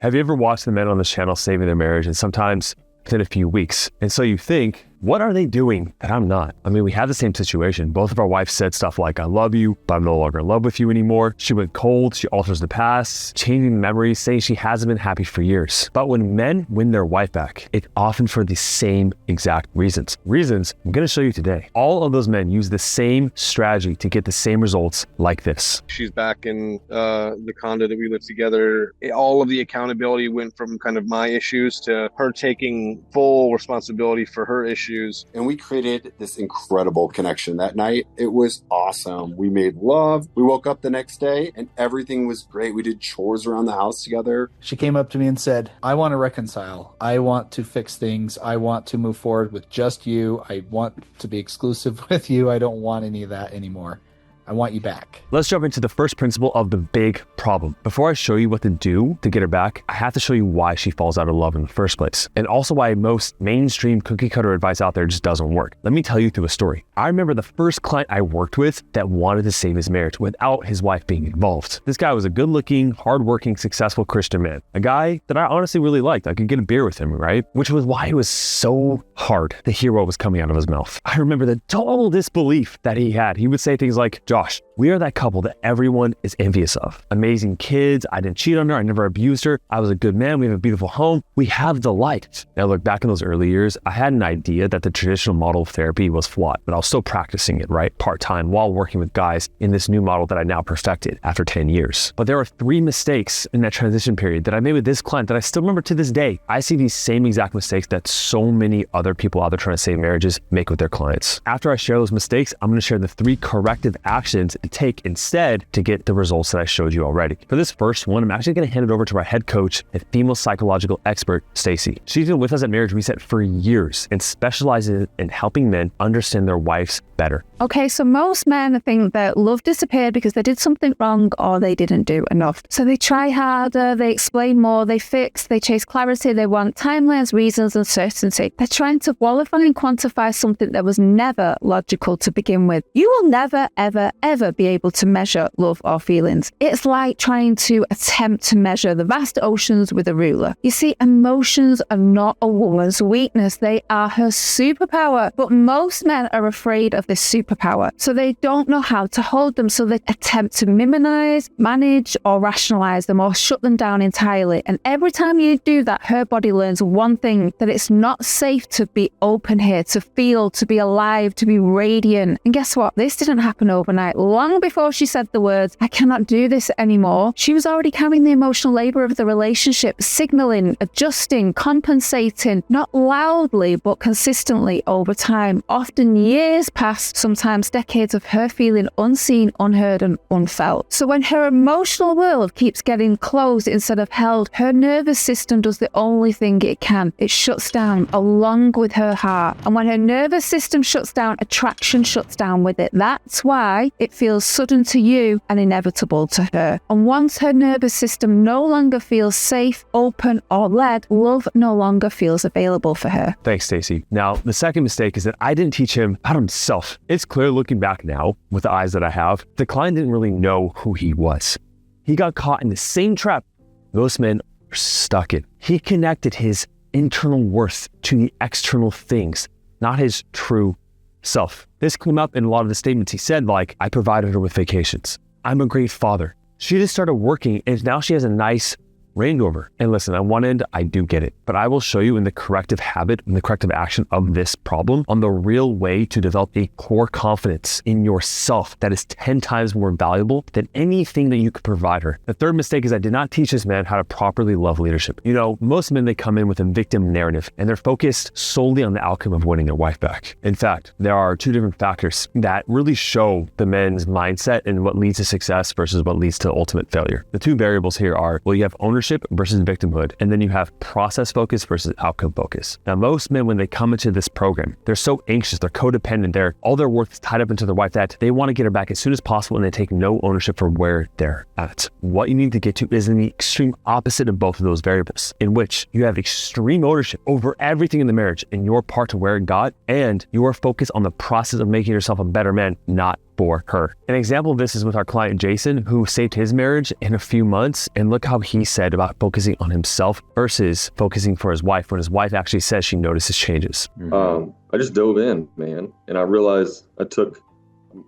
Have you ever watched the men on this channel saving their marriage, and sometimes within a few weeks? And so you think, what are they doing that I'm not? I mean, we have the same situation. Both of our wives said stuff like, I love you, but I'm no longer in love with you anymore. She went cold, she alters the past, changing memories, saying she hasn't been happy for years. But when men win their wife back, it's often for the same exact reasons. Reasons I'm gonna show you today. All of those men use the same strategy to get the same results like this. She's back in the condo that we lived together. All of the accountability went from kind of my issues to her taking full responsibility for her issues. And we created this incredible connection that night. It was awesome. We made love. We woke up the next day and everything was great. We did chores around the house together. She came up to me and said, I want to reconcile. I want to fix things. I want to move forward with just you. I want to be exclusive with you. I don't want any of that anymore. I want you back. Let's jump into the first principle of the big problem. Before I show you what to do to get her back, I have to show you why she falls out of love in the first place, and also why most mainstream cookie cutter advice out there just doesn't work. Let me tell you through a story. I remember the first client I worked with that wanted to save his marriage without his wife being involved. This guy was a good-looking, hardworking, successful Christian man, a guy that I honestly really liked. I could get a beer with him, right? Which was why it was so hard to hear what was coming out of his mouth. I remember the total disbelief that he had. He would say things like, Josh, we are that couple that everyone is envious of. Amazing kids. I didn't cheat on her. I never abused her. I was a good man. We have a beautiful home. We have the light. Now look, back in those early years, I had an idea that the traditional model of therapy was flawed, but I was still practicing it, right? Part-time while working with guys in this new model that I now perfected after 10 years. But there are 3 mistakes in that transition period that I made with this client that I still remember to this day. I see these same exact mistakes that so many other people out there trying to save marriages make with their clients. After I share those mistakes, I'm going to share the 3 corrective actions to take instead to get the results that I showed you already. For this first one, I'm actually going to hand it over to our head coach and female psychological expert, Stacy. She's been with us at Marriage Reset for years and specializes in helping men understand their wives better. Okay, so most men think that love disappeared because they did something wrong or they didn't do enough. So they try harder, they explain more, they fix, they chase clarity, they want timelines, reasons, and certainty. They're trying to qualify and quantify something that was never logical to begin with. You will never, ever, ever be able to measure love or feelings. It's like trying to attempt to measure the vast oceans with a ruler. You see, emotions are not a woman's weakness. They are her superpower. But most men are afraid of this superpower, so they don't know how to hold them, so they attempt to minimize, manage, or rationalize them, or shut them down entirely. And every time you do that, her body learns one thing, that it's not safe to be open here, to feel, to be alive, to be radiant. And guess what? This didn't happen overnight. Long before she said the words, I cannot do this anymore, she was already carrying the emotional labor of the relationship, signaling, adjusting, compensating, not loudly, but consistently over time. Often years past, sometimes decades of her feeling unseen, unheard, and unfelt. So when her emotional world keeps getting closed instead of held, her nervous system does the only thing it can. It shuts down along with her heart. And when her nervous system shuts down, attraction shuts down with it. That's why it feels sudden to you and inevitable to her. And once her nervous system no longer feels safe, open, or led, love no longer feels available for her. Thanks, Stacy. Now, the second mistake is that I didn't teach him about himself. It's clear looking back now, with the eyes that I have, the client didn't really know who he was. He got caught in the same trap most men are stuck in. He connected his internal worth to the external things, not his true self. This came up in a lot of the statements he said, like, I provided her with vacations. I'm a great father. She just started working and now she has a nice Range Rover. And listen, on one end, I do get it, but I will show you in the corrective habit and the corrective action of this problem on the real way to develop a core confidence in yourself that is 10 times more valuable than anything that you could provide her. The third mistake is I did not teach this man how to properly love leadership. You know, most men, they come in with a victim narrative and they're focused solely on the outcome of winning their wife back. In fact, there are 2 different factors that really show the men's mindset and what leads to success versus what leads to ultimate failure. The 2 variables here are, well, you have ownership versus victimhood, and then you have process focus versus outcome focus. Now, most men, when they come into this program, they're so anxious, they're codependent, all their worth is tied up into their wife that they want to get her back as soon as possible, and they take no ownership for where they're at. What you need to get to is in the extreme opposite of both of those variables, in which you have extreme ownership over everything in the marriage and your part to where it got, and you are focused on the process of making yourself a better man, not for her. An example of this is with our client Jason, who saved his marriage in a few months, and look how he said about focusing on himself versus focusing for his wife when his wife actually says she notices changes? I just dove in, man. And I realized I took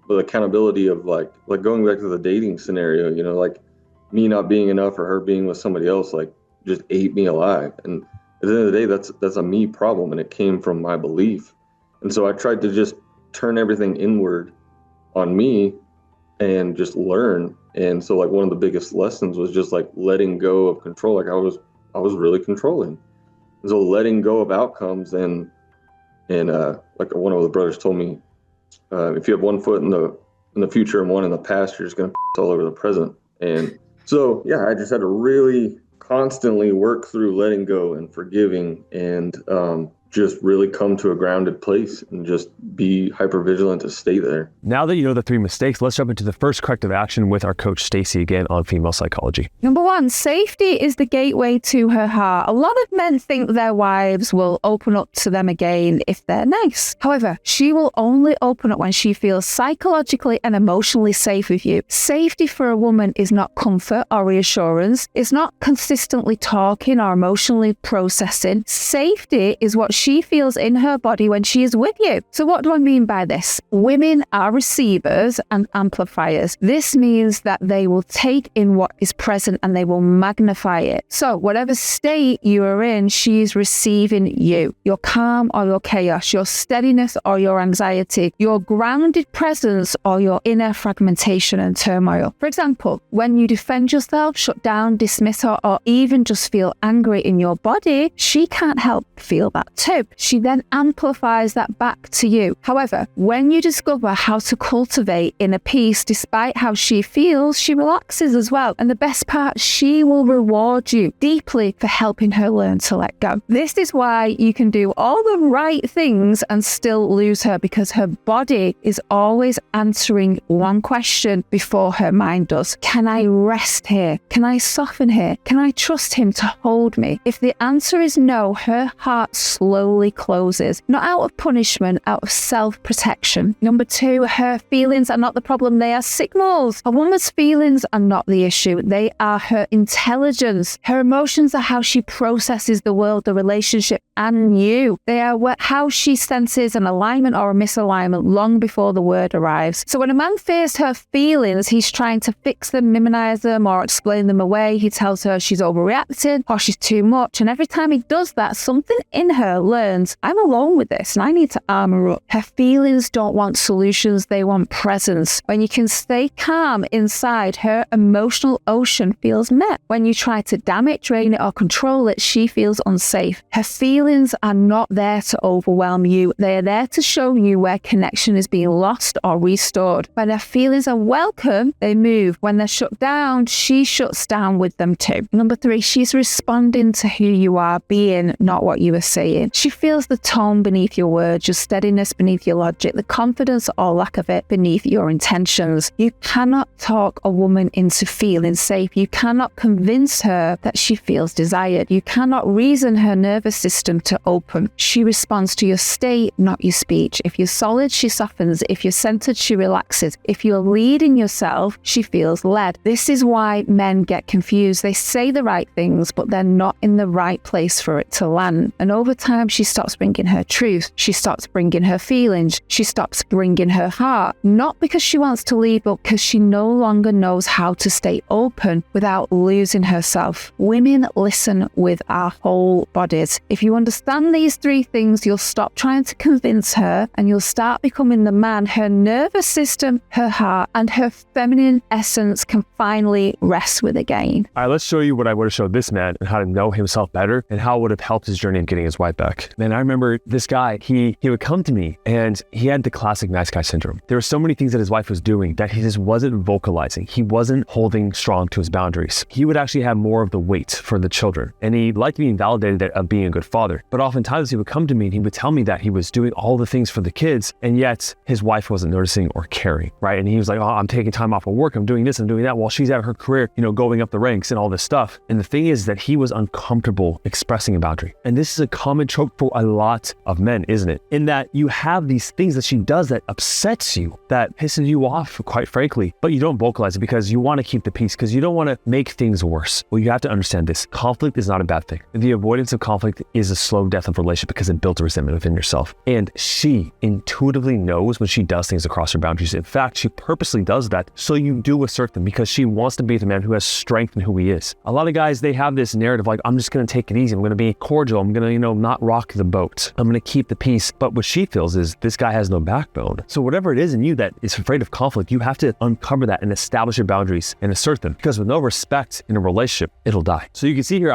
the accountability of like going back to the dating scenario, you know, like me not being enough or her being with somebody else, like just ate me alive. And at the end of the day, that's a me problem. And it came from my belief. And so I tried to just turn everything inward on me and just learn. And so like one of the biggest lessons was just like letting go of control. Like I was really controlling. And so letting go of outcomes and like one of the brothers told me, if you have one foot in the future and one in the past, you're just gonna all over the present. And so yeah, I just had to really constantly work through letting go and forgiving and just really come to a grounded place and just be hypervigilant to stay there. Now that you know the 3 mistakes, let's jump into the first corrective action with our coach Stacy again on female psychology. Number 1, safety is the gateway to her heart. A lot of men think their wives will open up to them again if they're nice. However, she will only open up when she feels psychologically and emotionally safe with you. Safety for a woman is not comfort or reassurance. It's not consistently talking or emotionally processing. Safety is what she feels in her body when she is with you. So what do I mean by this? Women are receivers and amplifiers. This means that they will take in what is present and they will magnify it. So whatever state you are in, she is receiving you. Your calm or your chaos, your steadiness or your anxiety, your grounded presence or your inner fragmentation and turmoil. For example, when you defend yourself, shut down, dismiss her, or even just feel angry in your body, she can't help feel that too. She then amplifies that back to you. However, when you discover how to cultivate inner peace despite how she feels, she relaxes as well. And the best part, she will reward you deeply for helping her learn to let go. This is why you can do all the right things and still lose her, because her body is always answering one question before her mind does. Can I rest here? Can I soften here? Can I trust him to hold me? If the answer is no, her heart slowly closes, not out of punishment, out of self-protection. Number 2, her feelings are not the problem, they are signals. A woman's feelings are not the issue, they are her intelligence. Her emotions are how she processes the world, the relationship, and you. They are how she senses an alignment or a misalignment long before the word arrives. So when a man fears her feelings, he's trying to fix them, minimize them, or explain them away. He tells her she's overreacting or she's too much. And every time he does that, something in her learns, I'm alone with this and I need to armor up. Her feelings don't want solutions, they want presence. When you can stay calm inside, her emotional ocean feels met. When you try to dam it, drain it, or control it, she feels unsafe. Her feelings are not there to overwhelm you. They are there to show you where connection is being lost or restored. When her feelings are welcome, they move. When they're shut down, she shuts down with them too. Number 3, she's responding to who you are being, not what you are saying. She feels the tone beneath your words, your steadiness beneath your logic, the confidence or lack of it beneath your intentions. You cannot talk a woman into feeling safe. You cannot convince her that she feels desired. You cannot reason her nervous system to open. She responds to your state, not your speech. If you're solid, she softens. If you're centered, she relaxes. If you're leading yourself, she feels led. This is why men get confused. They say the right things, but they're not in the right place for it to land. And over time, she stops bringing her truth. She stops bringing her feelings. She stops bringing her heart. Not because she wants to leave, but because she no longer knows how to stay open without losing herself. Women listen with our whole bodies. If you understand these 3 things, you'll stop trying to convince her and you'll start becoming the man her nervous system, her heart, and her feminine essence can finally rest with again. All right, let's show you what I would have showed this man and how to know himself better and how it would have helped his journey of getting his wife back. Man, I remember this guy, he would come to me and he had the classic nice guy syndrome. There were so many things that his wife was doing that he just wasn't vocalizing. He wasn't holding strong to his boundaries. He would actually have more of the weight for the children. And he liked being validated of being a good father. But oftentimes he would come to me and he would tell me that he was doing all the things for the kids and yet his wife wasn't noticing or caring, right? And he was like, oh, I'm taking time off of work. I'm doing this, I'm doing that while she's at her career, going up the ranks and all this stuff. And the thing is that he was uncomfortable expressing a boundary. And this is a common trope trope for a lot of men, isn't it? In that you have these things that she does that upsets you, that pisses you off, quite frankly, but you don't vocalize it because you want to keep the peace, because you don't want to make things worse. Well, you have to understand this. Conflict is not a bad thing. The avoidance of conflict is a slow death of relationship because it builds resentment within yourself. And she intuitively knows when she does things across her boundaries. In fact, she purposely does that so you do assert them because she wants to be the man who has strength in who he is. A lot of guys, they have this narrative like, I'm just going to take it easy. I'm going to be cordial. I'm going to, not rock the boat. I'm going to keep the peace. But what she feels is this guy has no backbone. So whatever it is in you that is afraid of conflict, you have to uncover that and establish your boundaries and assert them, because with no respect in a relationship, it'll die. So you can see here,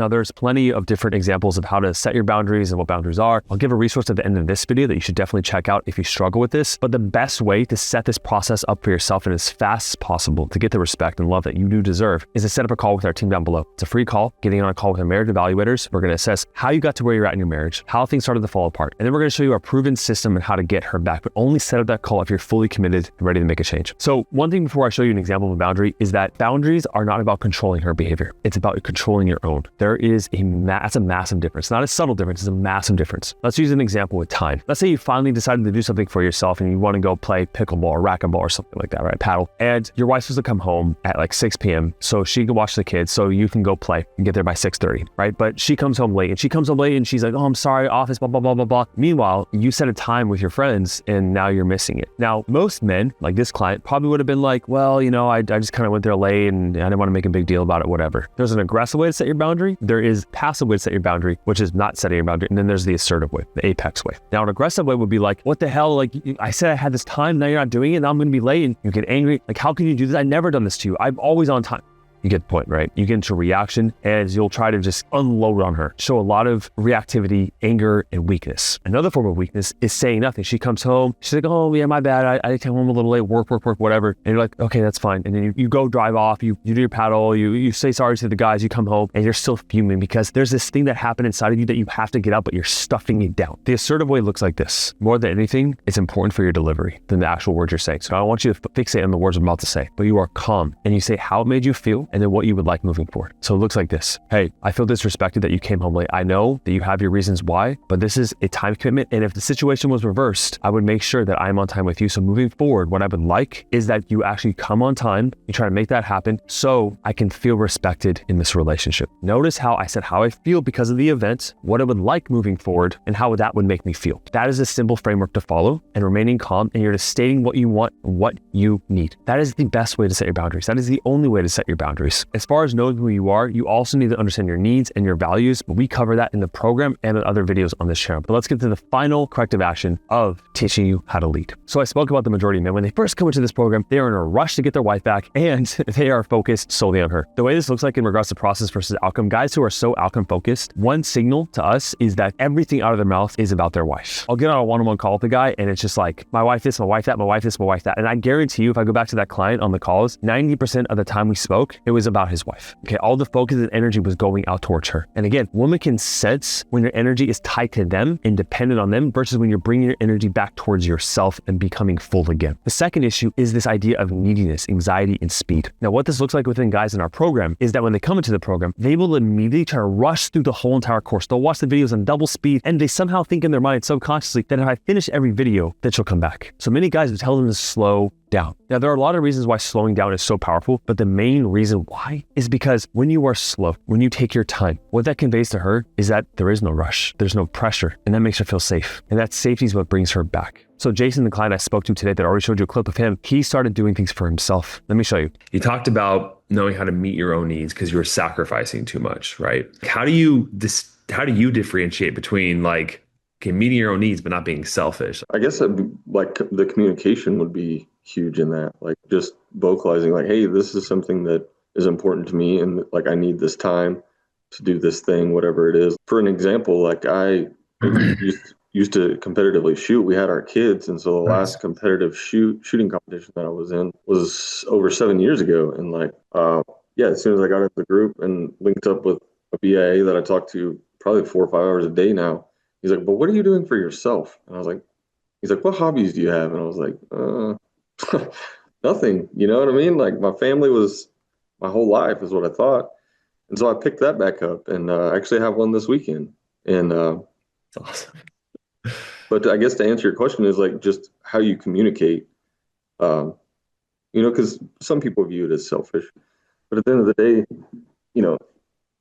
there's plenty of different examples of how to set your boundaries and what boundaries are. I'll give a resource at the end of this video that you should definitely check out if you struggle with this. But the best way to set this process up for yourself and as fast as possible to get the respect and love that you do deserve is to set up a call with our team down below. It's a free call, getting on a call with our marriage evaluators. We're going to assess how you got to where you're at in your marriage, how things started to fall apart. And then we're going to show you our proven system and how to get her back, but only set up that call if you're fully committed and ready to make a change. So one thing before I show you an example of a boundary is that boundaries are not about controlling her behavior. It's about controlling your own. There is that's a massive difference, not a subtle difference, it's a massive difference. Let's use an example with time. Let's say you finally decided to do something for yourself and you want to go play pickleball or racquetball or something like that, right? Paddle. And your wife's supposed to come home at like 6 p.m. so she can watch the kids so you can go play and get there by 6:30, right? But she comes home late and she's like, oh, I'm sorry, office, blah, blah, blah, blah, blah. Meanwhile, you set a time with your friends and now you're missing it. Now, most men, like this client, probably would have been like, well, I just kind of went there late and I didn't want to make a big deal about it, whatever. There's an aggressive way to set your boundary. There is passive way to set your boundary, which is not setting your boundary. And then there's the assertive way, the apex way. Now, an aggressive way would be like, what the hell? Like, I said I had this time, now you're not doing it, now I'm going to be late, and you get angry. Like, how can you do this? I've never done this to you. I'm always on time. You get the point, right? You get into reaction and you'll try to just unload on her. Show a lot of reactivity, anger, and weakness. Another form of weakness is saying nothing. She comes home, she's like, oh yeah, my bad. I came home a little late, work, whatever. And you're like, okay, that's fine. And then you go drive off, you do your paddle, you say sorry to the guys, you come home and you're still fuming because there's this thing that happened inside of you that you have to get out, but you're stuffing it down. The assertive way looks like this. More than anything, it's important for your delivery than the actual words you're saying. So I don't want you to fixate on the words I'm about to say, but you are calm and you say how it made you feel and then what you would like moving forward. So it looks like this. Hey, I feel disrespected that you came home late. I know that you have your reasons why, but this is a time commitment. And if the situation was reversed, I would make sure that I'm on time with you. So moving forward, what I would like is that you actually come on time. You try to make that happen so I can feel respected in this relationship. Notice how I said how I feel because of the event, what I would like moving forward, and how that would make me feel. That is a simple framework to follow, and remaining calm, and you're just stating what you want, what you need. That is the best way to set your boundaries. That is the only way to set your boundaries. As far as knowing who you are, you also need to understand your needs and your values, but we cover that in the program and in other videos on this channel. But let's get to the final corrective action of teaching you how to lead. So I spoke about the majority of men. When they first come into this program, they are in a rush to get their wife back and they are focused solely on her. The way this looks like in regards to process versus outcome, guys who are so outcome focused, one signal to us is that everything out of their mouth is about their wife. I'll get on a one-on-one call with the guy and it's just like, my wife this, my wife that, my wife this, my wife that. And I guarantee you, if I go back to that client on the calls, 90% of the time we spoke, it was about his wife. Okay, all the focus and energy was going out towards her. And again, women can sense when your energy is tied to them and dependent on them versus when you're bringing your energy back towards yourself and becoming full again. The second issue is this idea of neediness, anxiety, and speed. Now, what this looks like within guys in our program is that when they come into the program, they will immediately try to rush through the whole entire course. They'll watch the videos on double speed and they somehow think in their mind subconsciously that if I finish every video, that she'll come back. So many guys will tell them to slow down. Now, there are a lot of reasons why slowing down is so powerful, but the main reason why is because when you are slow, when you take your time, what that conveys to her is that there is no rush, there's no pressure, and that makes her feel safe. And that safety is what brings her back. So Jason, the client I spoke to today that I already showed you a clip of him, he started doing things for himself. Let me show you. You talked about knowing how to meet your own needs because you were sacrificing too much, right? How do you differentiate between meeting your own needs but not being selfish? I guess the communication would be huge in that, just vocalizing hey, this is something that is important to me and I need this time to do this thing, whatever it is. For an example, I used to competitively shoot. We had our kids, and so the last competitive shooting competition that I was in was over 7 years ago. And as soon as I got into the group and linked up with a BIA that I talked to probably 4 or 5 hours a day now, he's like, but what are you doing for yourself? And I was like, he's like, what hobbies do you have? And I was like, nothing, you know what I mean? My family was my whole life is what I thought. And so I picked that back up and actually have one this weekend. And It's awesome. But I guess to answer your question is like just how you communicate, because some people view it as selfish, but at the end of the day, you know,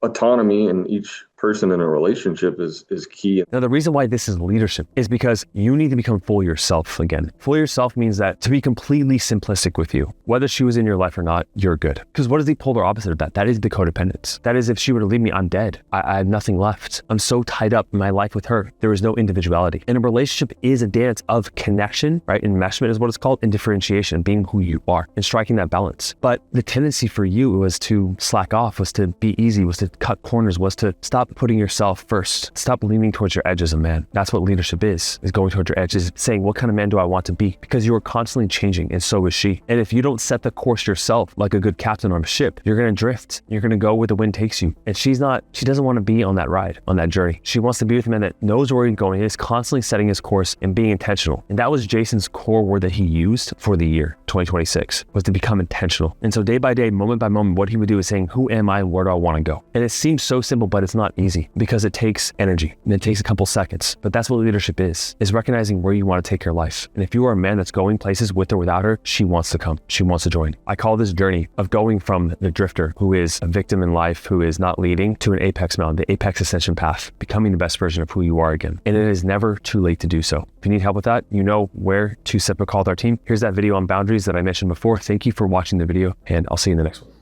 autonomy in each person in a relationship is key. Now, the reason why this is leadership is because you need to become full yourself again. Full yourself means that to be completely simplistic with you, whether she was in your life or not, you're good. Because what is the polar opposite of that? That is the codependence. That is, if she were to leave me, I'm dead. I have nothing left. I'm so tied up in my life with her. There is no individuality. And a relationship is a dance of connection, right? Enmeshment is what it's called, and differentiation, being who you are and striking that balance. But the tendency for you was to slack off, was to be easy, was to cut corners, was to stop putting yourself first. Stop leaning towards your edge as a man. That's what leadership is going towards your edge, is saying, what kind of man do I want to be? Because you are constantly changing, and so is she. And if you don't set the course yourself, like a good captain on a ship, you're going to drift. You're going to go where the wind takes you. And she doesn't want to be on that ride, on that journey. She wants to be with a man that knows where he's going, is constantly setting his course and being intentional. And that was Jason's core word that he used for the year 2026, was to become intentional. And so day by day, moment by moment, what he would do is saying, who am I and where do I want to go? And it seems so simple, but it's not easy, because it takes energy and it takes a couple seconds. But that's what leadership is recognizing where you want to take your life. And if you are a man that's going places with or without her, she wants to come. She wants to join. I call this journey of going from the drifter who is a victim in life, who is not leading, to an apex mountain, the apex ascension path, becoming the best version of who you are again. And it is never too late to do so. If you need help with that, you know where to set up a call with our team. Here's that video on boundaries that I mentioned before. Thank you for watching the video, and I'll see you in the next one.